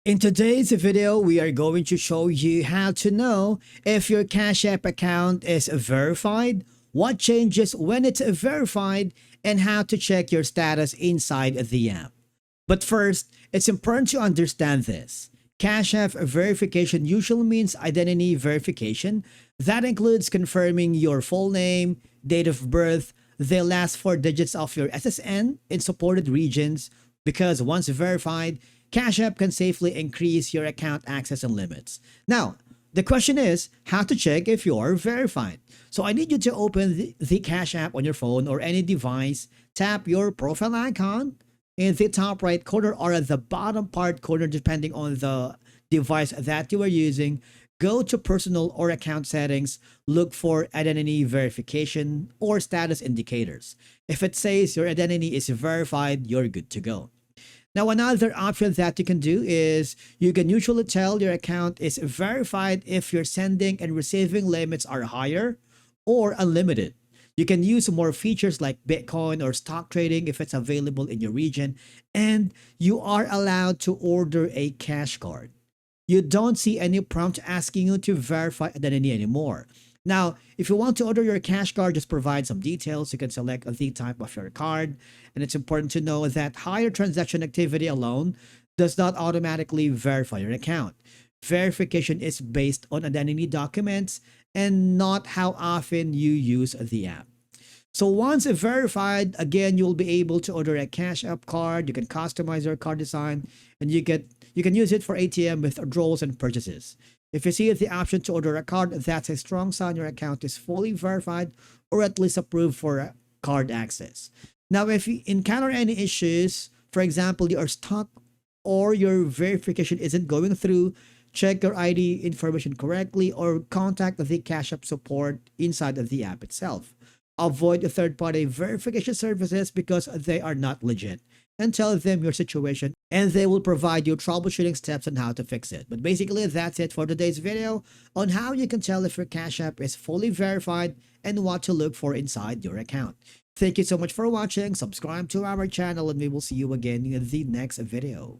In today's video, we are going to show you how to know if your Cash App account is verified, what changes when it's verified, and how to check your status inside the app. But first, it's important to understand this. Cash App verification usually means identity verification. That includes confirming your full name, date of birth, the last four digits of your SSN in supported regions, because once verified, Cash App can safely increase your account access and limits. Now, the question is how to check if you're verified. So I need you to open the Cash App on your phone or any device, tap your profile icon in the top right corner or at the bottom part corner depending on the device that you are using. Go to personal or account settings, look for identity verification or status indicators. If it says your identity is verified, you're good to go. Now, another option that you can do is you can usually tell your account is verified if your sending and receiving limits are higher or unlimited. You can use more features like Bitcoin or stock trading if it's available in your region, and you are allowed to order a cash card. You don't see any prompt asking you to verify identity anymore. Now, if you want to order your cash card, just provide some details. You can select the type of your card. And it's important to know that higher transaction activity alone does not automatically verify your account. Verification is based on identity documents and not how often you use the app. So once verified, again, you'll be able to order a Cash App card. You can customize your card design, and you can use it for ATM withdrawals and purchases. If you see the option to order a card, that's a strong sign your account is fully verified or at least approved for card access. Now, if you encounter any issues, for example, you are stuck or your verification isn't going through, check your ID information correctly or contact the Cash App support inside of the app itself. Avoid third-party verification services because they are not legit, and tell them your situation and they will provide you troubleshooting steps on how to fix it. But basically, that's it for today's video on how you can tell if your Cash App is fully verified and what to look for inside your account. Thank you so much for watching. Subscribe to our channel and we will see you again in the next video.